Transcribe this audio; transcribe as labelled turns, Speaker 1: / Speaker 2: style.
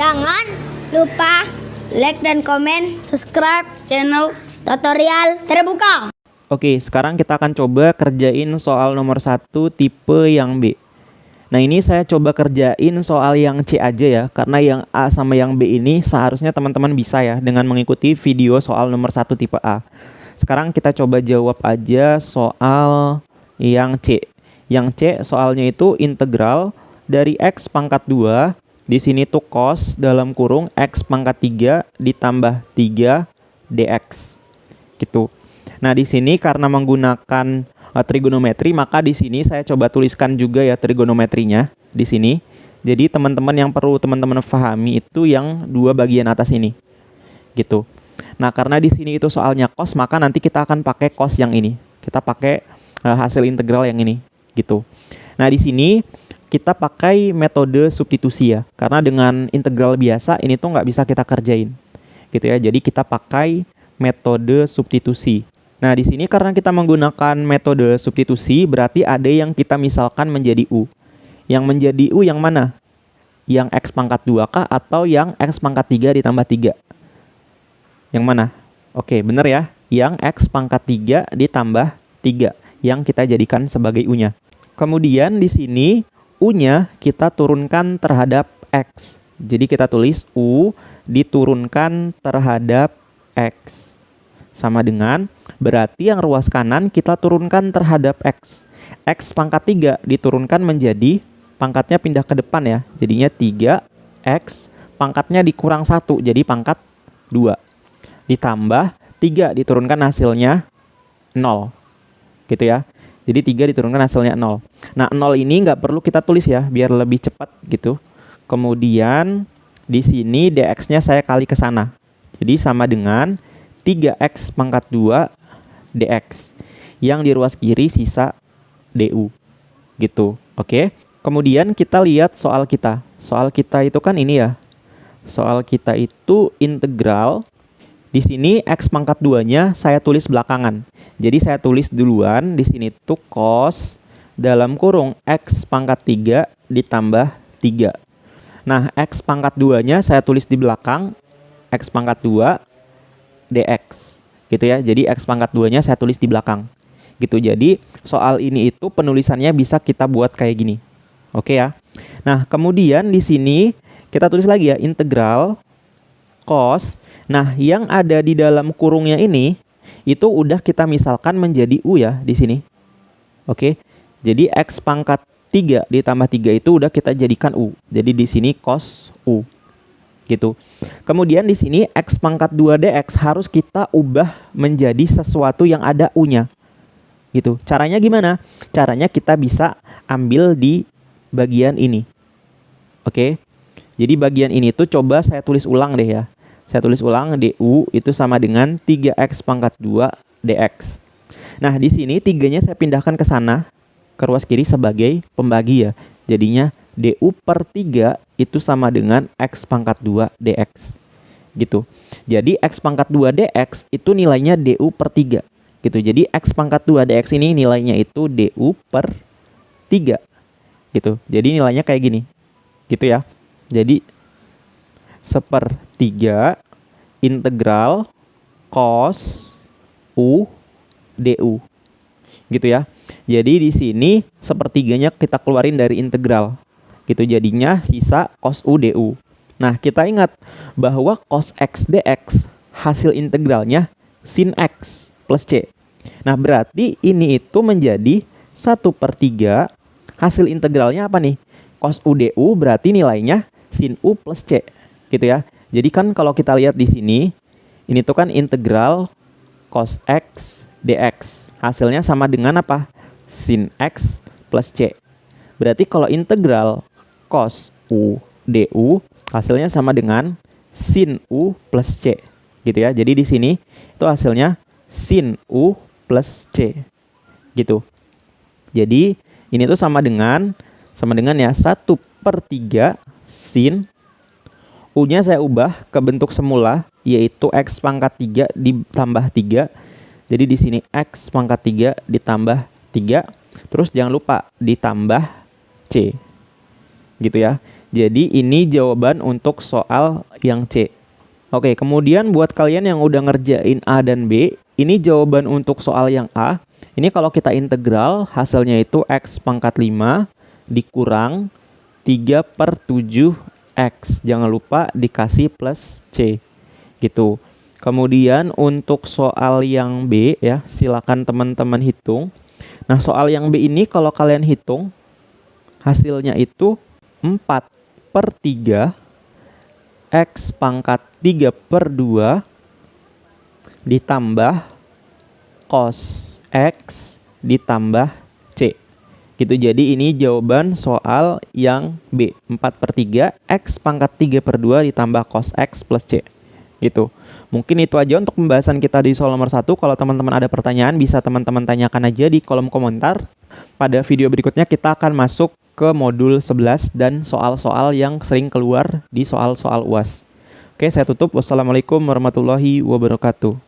Speaker 1: Jangan lupa like dan komen, subscribe channel tutorial terbuka.
Speaker 2: Oke, sekarang kita akan coba kerjain soal nomor 1 tipe yang B. Nah, ini saya coba kerjain soal yang C aja ya, karena yang A sama yang B ini seharusnya teman-teman bisa ya dengan mengikuti video soal nomor 1 tipe A. Sekarang kita coba jawab aja soal yang C. Yang C soalnya itu integral dari X pangkat 2, di sini tuh cos dalam kurung X pangkat 3 ditambah 3 dx. Gitu. Nah, di sini karena menggunakan trigonometri, maka di sini saya coba tuliskan juga ya trigonometrinya di sini. Jadi teman-teman yang perlu teman-teman pahami itu yang dua bagian atas ini. Gitu. Nah, karena di sini itu soalnya cos, maka nanti kita akan pakai cos yang ini. Kita pakai hasil integral yang ini, gitu. Nah, di sini kita pakai metode substitusi ya. Karena dengan integral biasa ini tuh nggak bisa kita kerjain. Gitu ya. Jadi kita pakai metode substitusi. Nah, di sini karena kita menggunakan metode substitusi, berarti ada yang kita misalkan menjadi U. Yang menjadi U yang mana? Yang X pangkat 2 kah atau yang X pangkat 3 ditambah 3? Yang mana? Oke, bener ya. Yang X pangkat 3 ditambah 3 yang kita jadikan sebagai U-nya. Kemudian di sini U-nya kita turunkan terhadap X. Jadi kita tulis U diturunkan terhadap X. Sama dengan berarti yang ruas kanan kita turunkan terhadap X. X pangkat 3 diturunkan menjadi pangkatnya pindah ke depan ya. Jadinya 3X pangkatnya dikurang 1 jadi pangkat 2. Ditambah 3 diturunkan hasilnya 0. Gitu ya. Jadi 3 diturunkan hasilnya 0. Nah, 0 ini nggak perlu kita tulis ya, biar lebih cepat gitu. Kemudian di sini dx-nya saya kali ke sana. Jadi sama dengan 3x pangkat 2 dx. Yang di ruas kiri sisa du. Gitu. Oke. Kemudian kita lihat soal kita. Soal kita itu kan ini ya. Soal kita itu integral. Di sini X pangkat 2-nya saya tulis belakangan. Jadi saya tulis duluan di sini tuh cos dalam kurung X pangkat 3 ditambah 3. Nah, X pangkat 2-nya saya tulis di belakang X pangkat 2 dx. Gitu ya. Jadi X pangkat 2-nya saya tulis di belakang. Gitu. Jadi soal ini itu penulisannya bisa kita buat kayak gini. Oke ya. Nah, kemudian di sini kita tulis lagi ya integral cos. Nah, yang ada di dalam kurungnya ini itu udah kita misalkan menjadi U ya di sini. Oke. Jadi X pangkat 3 ditambah 3 itu udah kita jadikan U. Jadi di sini cos U. Gitu. Kemudian di sini X pangkat 2 dx harus kita ubah menjadi sesuatu yang ada U-nya. Gitu. Caranya gimana? Caranya kita bisa ambil di bagian ini. Oke. Jadi bagian ini tuh coba saya tulis ulang deh ya. Saya tulis ulang du itu sama dengan 3x pangkat 2 dx. Nah, di sini 3-nya saya pindahkan ke sana, ke ruas kiri sebagai pembagi ya. Jadinya du per 3 itu sama dengan x pangkat 2 dx. Gitu. Jadi x pangkat 2 dx itu nilainya du per 3. Gitu. Jadi x pangkat 2 dx ini nilainya itu du per 3. Gitu. Jadi nilainya kayak gini. Gitu ya. Jadi sepertiga integral cos U du. Gitu ya. Jadi di sini sepertiganya kita keluarin dari integral. Gitu, jadinya sisa cos U du. Nah, kita ingat bahwa cos X dx hasil integralnya sin X plus C. Nah, berarti ini itu menjadi 1/3 hasil integralnya apa nih? Cos U du berarti nilainya sin U plus C. Gitu ya. Jadi kan kalau kita lihat di sini, ini tuh kan integral cos X dx. Hasilnya sama dengan apa? Sin X plus C. Berarti kalau integral cos U du hasilnya sama dengan sin U plus C. Gitu ya. Jadi di sini itu hasilnya sin U plus C. Gitu. Jadi ini tuh sama dengan ya 1/3 sin U-nya saya ubah ke bentuk semula, yaitu X pangkat 3 ditambah 3. Jadi di sini X pangkat 3 ditambah 3. Terus jangan lupa ditambah C. Gitu ya. Jadi ini jawaban untuk soal yang C. Oke, kemudian buat kalian yang udah ngerjain A dan B, ini jawaban untuk soal yang A. Ini kalau kita integral, hasilnya itu X pangkat 5 dikurang 3/7X. Jangan lupa dikasih plus C. Gitu. Kemudian untuk soal yang B ya, silakan teman-teman hitung. Nah, soal yang B ini kalau kalian hitung, hasilnya itu 4/3 X pangkat 3/2 ditambah cos X ditambah C. Gitu, jadi ini jawaban soal yang B. 4/3 X pangkat 3/2 ditambah cos X plus C. Gitu. Mungkin itu aja untuk pembahasan kita di soal nomor 1. Kalau teman-teman ada pertanyaan, bisa teman-teman tanyakan aja di kolom komentar. Pada video berikutnya kita akan masuk ke modul 11 dan soal-soal yang sering keluar di soal-soal UAS. Oke, saya tutup. Wassalamualaikum warahmatullahi wabarakatuh.